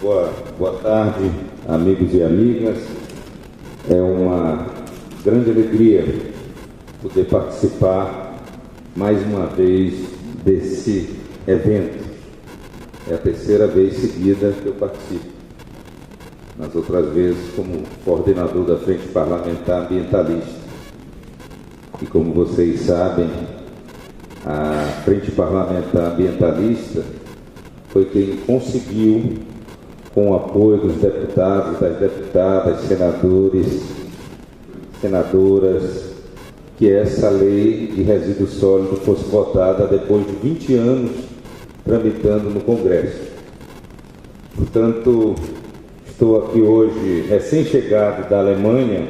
Boa tarde, amigos e amigas. É uma grande alegria poder participar mais uma vez desse evento. É a terceira vez seguida que eu participo. Nas outras vezes como coordenador da Frente Parlamentar Ambientalista. E como vocês sabem, a Frente Parlamentar Ambientalista foi quem conseguiu, com o apoio dos deputados, das deputadas, senadores, senadoras, que essa lei de resíduo sólido fosse votada depois de 20 anos tramitando no Congresso. Portanto, estou aqui hoje recém-chegado da Alemanha,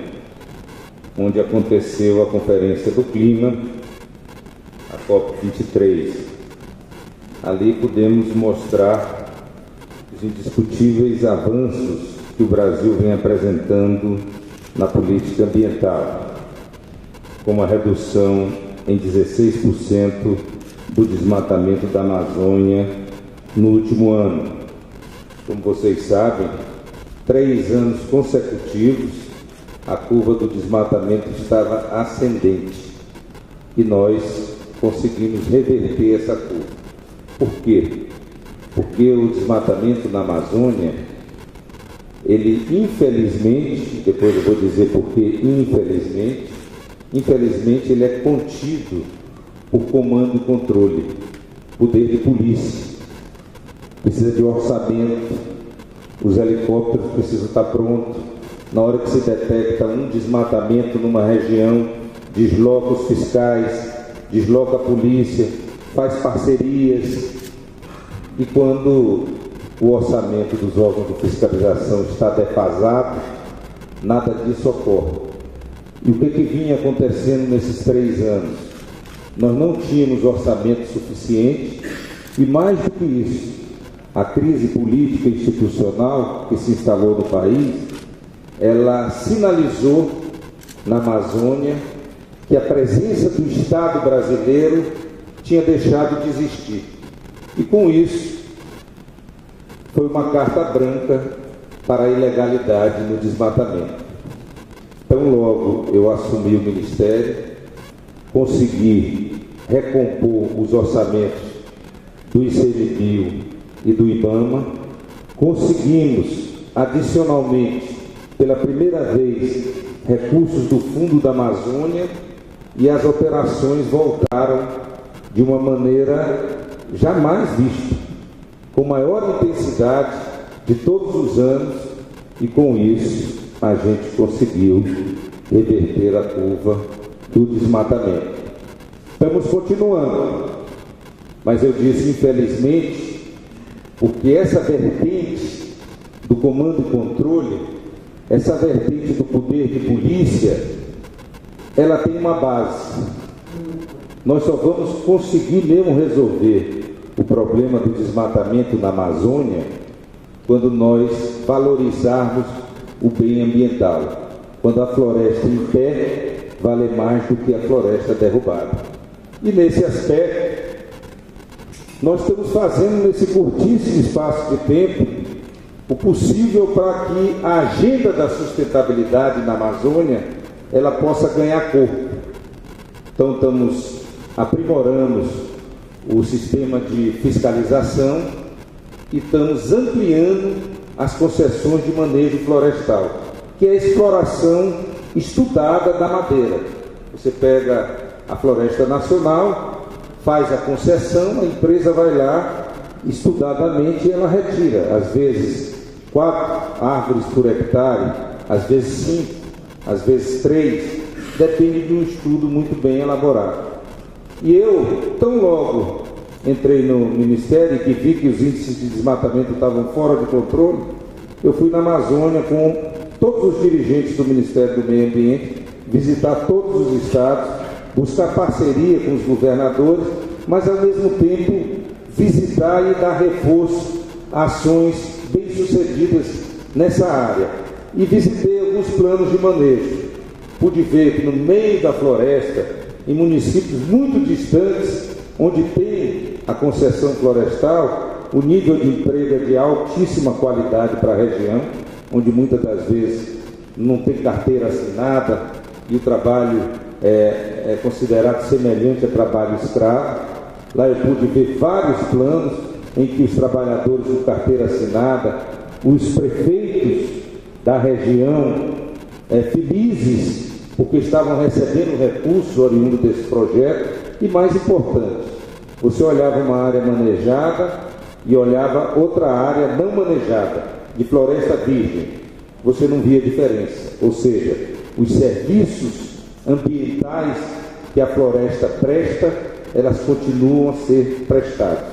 onde aconteceu a Conferência do Clima, a COP23. Ali pudemos mostrar os indiscutíveis avanços que o Brasil vem apresentando na política ambiental, como a redução em 16% do desmatamento da Amazônia no último ano. Como vocês sabem, 3 anos consecutivos, a curva do desmatamento estava ascendente e nós conseguimos reverter essa curva. Por quê? Porque o desmatamento na Amazônia, ele infelizmente, depois eu vou dizer por que infelizmente ele é contido por comando e controle, poder de polícia. Precisa de orçamento, os helicópteros precisam estar prontos. Na hora que se detecta um desmatamento numa região, desloca os fiscais, desloca a polícia, faz parcerias. E quando o orçamento dos órgãos de fiscalização está defasado, nada disso ocorre. E o que vinha acontecendo nesses 3 anos? Nós não tínhamos orçamento suficiente e, mais do que isso, a crise política e institucional que se instalou no país, ela sinalizou na Amazônia que a presença do Estado brasileiro tinha deixado de existir. E com isso, foi uma carta branca para a ilegalidade no desmatamento. Então, logo eu assumi o Ministério, consegui recompor os orçamentos do ICMBio e do IBAMA, conseguimos, adicionalmente, pela primeira vez, recursos do Fundo da Amazônia e as operações voltaram de uma maneira jamais vista, com maior intensidade de todos os anos, e com isso a gente conseguiu reverter a curva do desmatamento. Estamos continuando, mas eu disse infelizmente, porque essa vertente do comando e controle, essa vertente do poder de polícia, ela tem uma base. Nós só vamos conseguir mesmo resolver o problema do desmatamento na Amazônia quando nós valorizarmos o bem ambiental, quando a floresta em pé vale mais do que a floresta derrubada. E nesse aspecto, nós estamos fazendo nesse curtíssimo espaço de tempo o possível para que a agenda da sustentabilidade na Amazônia ela possa ganhar corpo. Então estamos aprimorando o sistema de fiscalização e estamos ampliando as concessões de manejo florestal, que é a exploração estudada da madeira. Você pega a Floresta Nacional, faz a concessão, a empresa vai lá, estudadamente, e ela retira, às vezes 4 árvores por hectare, às vezes 5, às vezes 3, depende de um estudo muito bem elaborado. E eu, tão logo entrei no Ministério e que vi que os índices de desmatamento estavam fora de controle, eu fui na Amazônia com todos os dirigentes do Ministério do Meio Ambiente, visitar todos os estados, buscar parceria com os governadores, mas ao mesmo tempo visitar e dar reforço a ações bem-sucedidas nessa área. E visitei alguns planos de manejo. Pude ver que no meio da floresta, em municípios muito distantes, onde tem a concessão florestal, o nível de emprego é de altíssima qualidade para a região, onde muitas das vezes não tem carteira assinada e o trabalho é considerado semelhante a trabalho escravo. Lá eu pude ver vários planos em que os trabalhadores com carteira assinada, os prefeitos da região felizes porque estavam recebendo recursos oriundos desse projeto, e mais importante, você olhava uma área manejada e olhava outra área não manejada, de floresta virgem, você não via diferença, ou seja, os serviços ambientais que a floresta presta, elas continuam a ser prestados.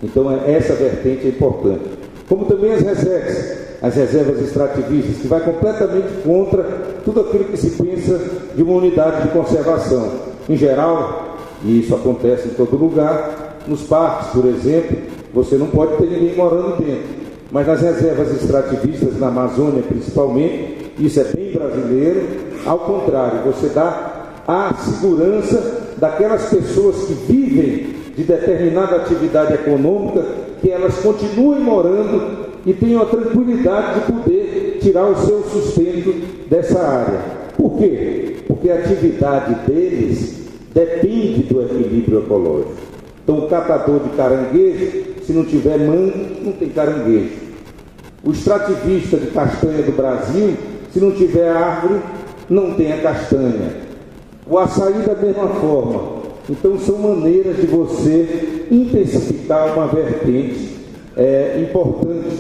Então essa vertente é importante. Como também as reservas extrativistas, que vai completamente contra tudo aquilo que se pensa de uma unidade de conservação. Em geral, e isso acontece em todo lugar, nos parques, por exemplo, você não pode ter ninguém morando dentro. Mas nas reservas extrativistas, na Amazônia principalmente, isso é bem brasileiro, ao contrário, você dá a segurança daquelas pessoas que vivem de determinada atividade econômica, que elas continuem morando e tenham a tranquilidade de poder tirar o seu sustento dessa área. Por quê? Porque a atividade deles depende do equilíbrio ecológico. Então o catador de caranguejo, se não tiver mangue, não tem caranguejo. O extrativista de castanha do Brasil, se não tiver árvore, não tem a castanha. O açaí da mesma forma. Então são maneiras de você intensificar uma vertente importante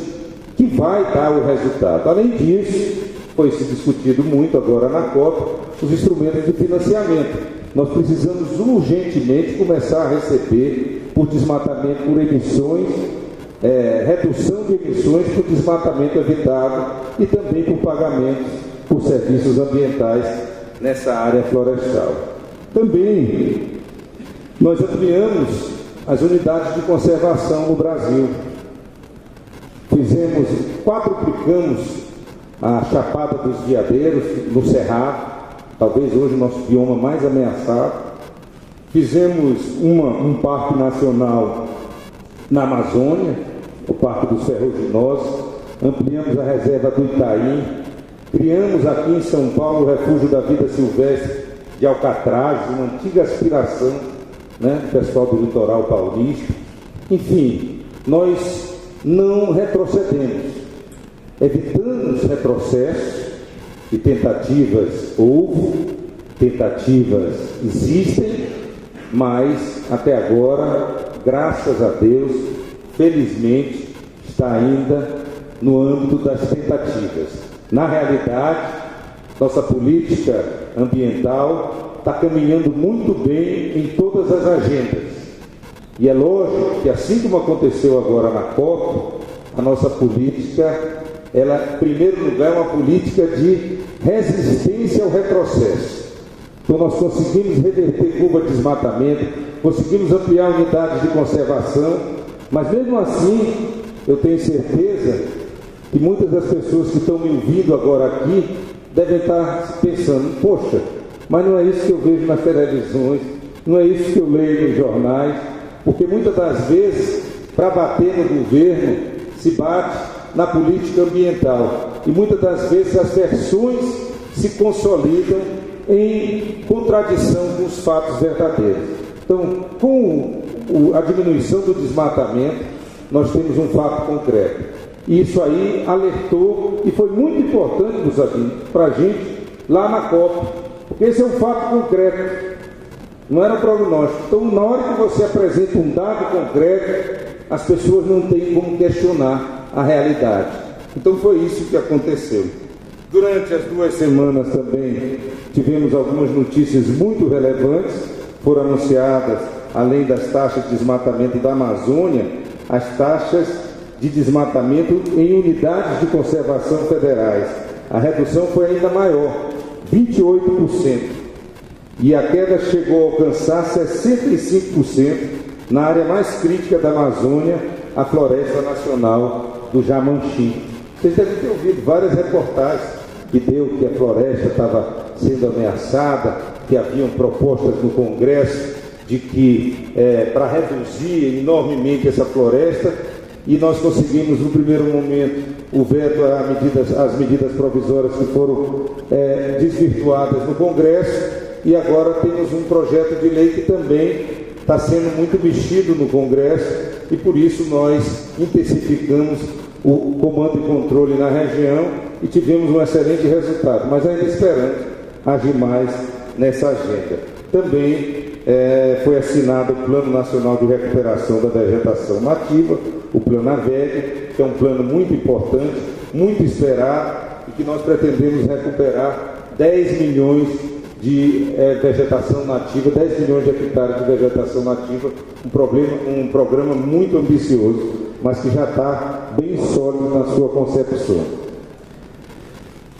que vai dar o resultado. Além disso, foi se discutido muito agora na COP os instrumentos de financiamento. Nós precisamos urgentemente começar a receber por desmatamento por emissões, redução de emissões por desmatamento evitado e também por pagamentos por serviços ambientais nessa área florestal. Também nós ampliamos as unidades de conservação no Brasil. Quadruplicamos a Chapada dos Veadeiros, no Cerrado, talvez hoje o nosso bioma mais ameaçado. Fizemos um parque nacional na Amazônia, o Parque dos Ferruginosos, ampliamos a reserva do Itaim, criamos aqui em São Paulo o Refúgio da Vida Silvestre de Alcatraz, uma antiga aspiração, do pessoal do litoral paulista. Enfim, nós não retrocedemos, evitamos retrocessos, e tentativas houve, tentativas existem, mas até agora, graças a Deus, felizmente, está ainda no âmbito das tentativas. Na realidade, nossa política ambiental está caminhando muito bem em todas as agendas. E é lógico que, assim como aconteceu agora na COP, a nossa política, ela, em primeiro lugar, é uma política de resistência ao retrocesso. Então nós conseguimos reverter curva de desmatamento, conseguimos ampliar unidades de conservação, mas mesmo assim, eu tenho certeza que muitas das pessoas que estão me ouvindo agora aqui devem estar pensando, poxa, mas não é isso que eu vejo nas televisões, não é isso que eu leio nos jornais, porque muitas das vezes, para bater no governo, se bate na política ambiental. E muitas das vezes as versões se consolidam em contradição com os fatos verdadeiros. Então, com a diminuição do desmatamento, nós temos um fato concreto. E isso aí alertou e foi muito importante para a gente lá na COP, porque esse é um fato concreto, não era um prognóstico. Então, na hora que você apresenta um dado concreto, as pessoas não têm como questionar a realidade. Então foi isso que aconteceu. Durante as 2 semanas também tivemos algumas notícias muito relevantes. Foram anunciadas, além das taxas de desmatamento da Amazônia, as taxas de desmatamento em unidades de conservação federais. A redução foi ainda maior, 28%. E a queda chegou a alcançar 65% na área mais crítica da Amazônia, a Floresta Nacional do Jamanchim. Vocês devem ter ouvido várias reportagens que deu que a floresta estava sendo ameaçada, que haviam propostas no Congresso de que, para reduzir enormemente essa floresta, e nós conseguimos, no primeiro momento, o veto às medidas provisórias que foram desvirtuadas no Congresso, e agora temos um projeto de lei que também está sendo muito mexido no Congresso, e por isso nós intensificamos o comando e controle na região e tivemos um excelente resultado, mas ainda esperando agir mais nessa agenda. Também foi assinado o Plano Nacional de Recuperação da Vegetação Nativa, o Plano AVEG, que é um plano muito importante, muito esperado, e que nós pretendemos recuperar 10 milhões de vegetação nativa, 10 milhões de hectares de vegetação nativa, um programa muito ambicioso, mas que já está bem sólido na sua concepção.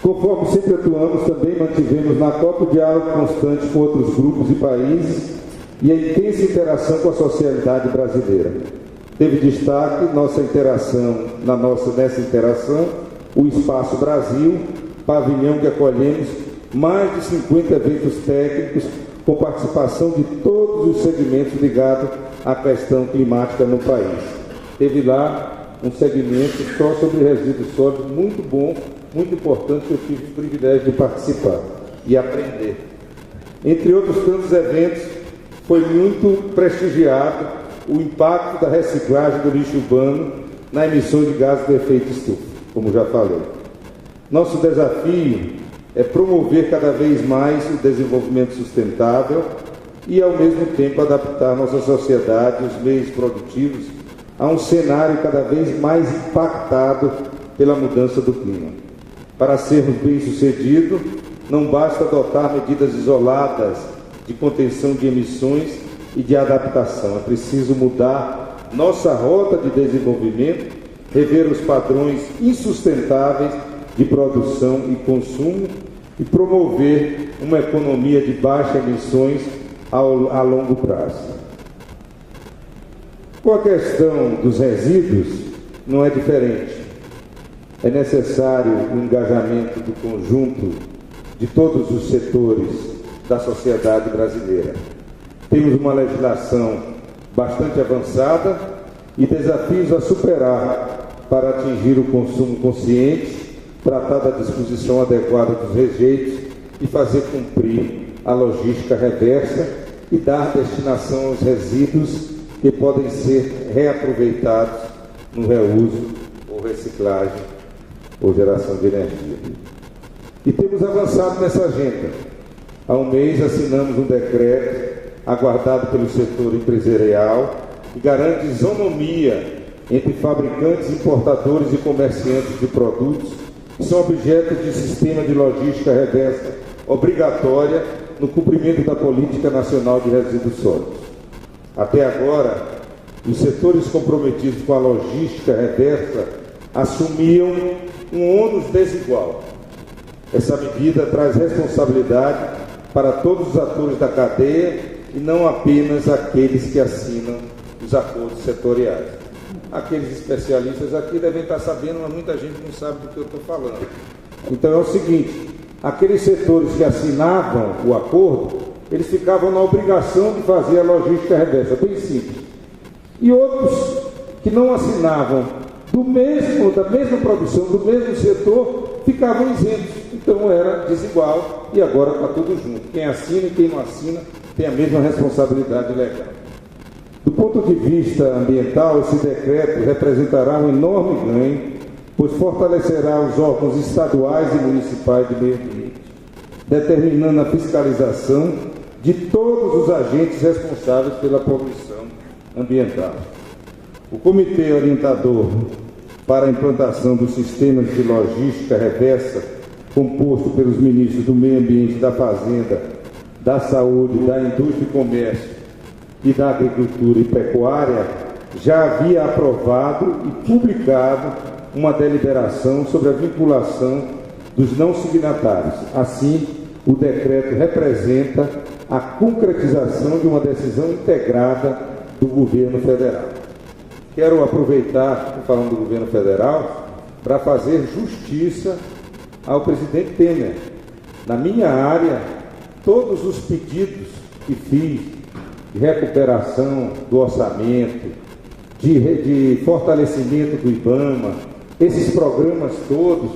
Conforme sempre atuamos, também mantivemos na COP o diálogo constante com outros grupos e países e a intensa interação com a sociedade brasileira. Teve destaque nessa interação, o Espaço Brasil, pavilhão que acolhemos mais de 50 eventos técnicos com participação de todos os segmentos ligados à questão climática no país. Teve lá um segmento só sobre resíduos sólidos, muito bom, muito importante, que eu tive o privilégio de participar e aprender. Entre outros tantos eventos, foi muito prestigiado o impacto da reciclagem do lixo urbano na emissão de gases de efeito estufa, como já falei. Nosso desafio é promover cada vez mais o desenvolvimento sustentável e, ao mesmo tempo, adaptar nossa sociedade e os meios produtivos a um cenário cada vez mais impactado pela mudança do clima. Para sermos bem-sucedidos, não basta adotar medidas isoladas de contenção de emissões e de adaptação. É preciso mudar nossa rota de desenvolvimento, rever os padrões insustentáveis de produção e consumo e promover uma economia de baixas emissões a longo prazo. Com a questão dos resíduos, não é diferente. É necessário o engajamento do conjunto de todos os setores da sociedade brasileira. Temos uma legislação bastante avançada e desafios a superar para atingir o consumo consciente, tratar da disposição adequada dos rejeitos e fazer cumprir a logística reversa e dar destinação aos resíduos que podem ser reaproveitados no reuso ou reciclagem ou geração de energia. E temos avançado nessa agenda. Há um mês assinamos um decreto aguardado pelo setor empresarial que garante isonomia entre fabricantes, importadores e comerciantes de produtos que são objeto de sistema de logística reversa obrigatória no cumprimento da Política Nacional de Resíduos Sólidos. Até agora, os setores comprometidos com a logística reversa assumiam um ônus desigual. Essa medida traz responsabilidade para todos os atores da cadeia e não apenas aqueles que assinam os acordos setoriais. Aqueles especialistas aqui devem estar sabendo, mas muita gente não sabe do que eu estou falando. Então é o seguinte, aqueles setores que assinavam o acordo, eles ficavam na obrigação de fazer a logística reversa, bem simples. E outros que não assinavam da mesma produção, do mesmo setor, ficavam isentos. Então era desigual e agora está tudo junto. Quem assina e quem não assina tem a mesma responsabilidade legal. Do ponto de vista ambiental, esse decreto representará um enorme ganho, pois fortalecerá os órgãos estaduais e municipais de meio ambiente, determinando a fiscalização de todos os agentes responsáveis pela poluição ambiental. O Comitê Orientador para a implantação dos sistemas de logística reversa, composto pelos ministros do Meio Ambiente, da Fazenda, da Saúde, da Indústria e Comércio e da Agricultura e Pecuária, já havia aprovado e publicado uma deliberação sobre a vinculação dos não signatários. Assim, o decreto representa a concretização de uma decisão integrada do governo federal. Quero aproveitar, falando do governo federal, para fazer justiça ao presidente Temer. Na minha área, todos os pedidos que fiz de recuperação do orçamento, de fortalecimento do IBAMA, esses programas todos,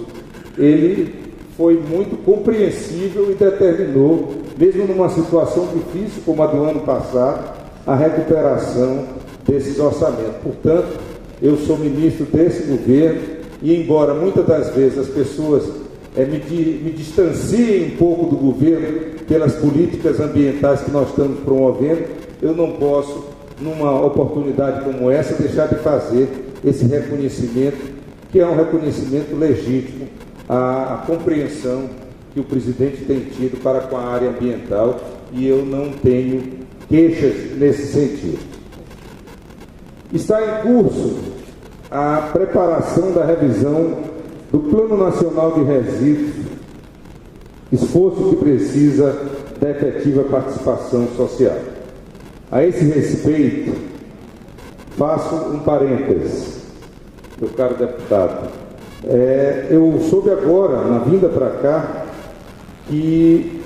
ele foi muito compreensível e determinou, mesmo numa situação difícil como a do ano passado, a recuperação desses orçamentos. Portanto, eu sou ministro desse governo e, embora muitas das vezes as pessoas me distanciem um pouco do governo pelas políticas ambientais que nós estamos promovendo, eu não posso, numa oportunidade como essa, deixar de fazer esse reconhecimento, que é um reconhecimento legítimo à compreensão que o presidente tem tido para com a área ambiental, e eu não tenho queixas nesse sentido. Está em curso a preparação da revisão do Plano Nacional de Resíduos, esforço que precisa da efetiva participação social. A esse respeito, faço um parênteses, meu caro deputado. Eu soube agora, na vinda para cá, que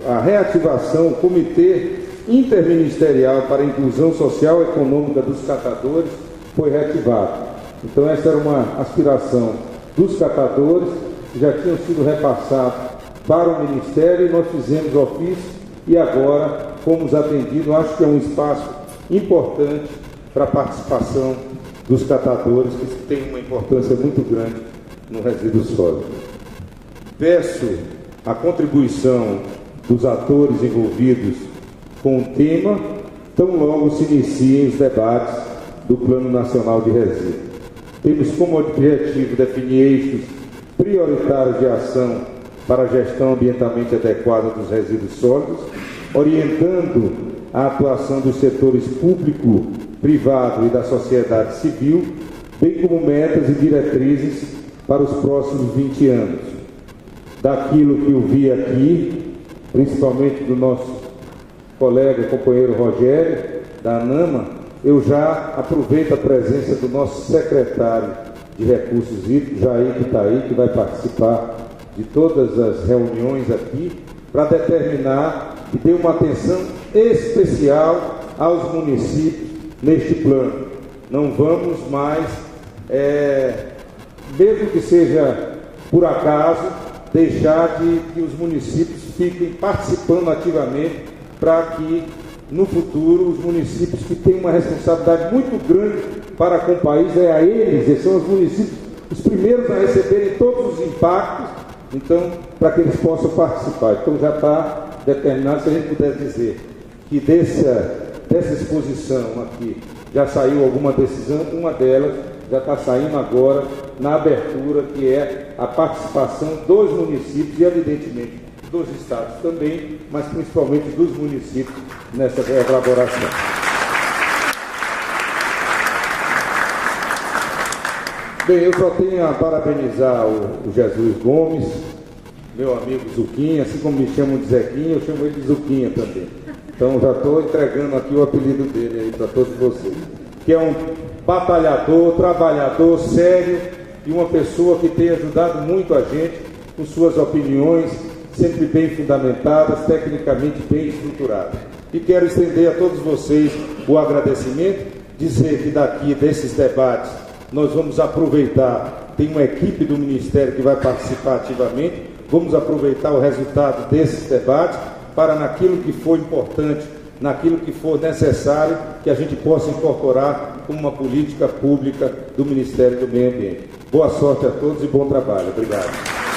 a reativação, o Comitê Interministerial para a Inclusão Social e Econômica dos Catadores foi reativado. Então, essa era uma aspiração dos catadores, que já tinham sido repassados para o Ministério, e nós fizemos ofício e agora fomos atendidos. Acho que é um espaço importante para a participação dos catadores, que tem uma importância muito grande no resíduo sólido. Peço a contribuição dos atores envolvidos com o tema, tão logo se iniciem os debates do Plano Nacional de Resíduos. Temos como objetivo definir eixos prioritários de ação para a gestão ambientalmente adequada dos resíduos sólidos, orientando a atuação dos setores público, privado e da sociedade civil, bem como metas e diretrizes para os próximos 20 anos. Daquilo que eu vi aqui, principalmente do nosso colega, companheiro Rogério, da ANAMA, eu já aproveito a presença do nosso secretário de Recursos Hídricos, Jair, que está aí, que vai participar de todas as reuniões aqui, para determinar que dê uma atenção especial aos municípios neste plano. Não vamos mais, mesmo que seja por acaso, deixar que os municípios fiquem participando ativamente, para que no futuro os municípios que têm uma responsabilidade muito grande para com o país, a eles são os municípios os primeiros a receberem todos os impactos, então, para que eles possam participar. Então já está determinado, se a gente puder dizer que dessa exposição aqui já saiu alguma decisão, uma delas já está saindo agora na abertura, que é a participação dos municípios e, evidentemente, dos estados também, mas principalmente dos municípios nessa elaboração. Bem, eu só tenho a parabenizar o Jesus Gomes, meu amigo Zuquinha, assim como me chamam de Zequinha, eu chamo ele de Zuquinha também. Então já estou entregando aqui o apelido dele aí para todos vocês. Que é um batalhador, trabalhador, sério e uma pessoa que tem ajudado muito a gente com suas opiniões, sempre bem fundamentadas, tecnicamente bem estruturadas. E quero estender a todos vocês o agradecimento, dizer que daqui desses debates nós vamos aproveitar, tem uma equipe do Ministério que vai participar ativamente, vamos aproveitar o resultado desses debates para, naquilo que for importante, naquilo que for necessário, que a gente possa incorporar como uma política pública do Ministério do Meio Ambiente. Boa sorte a todos e bom trabalho. Obrigado.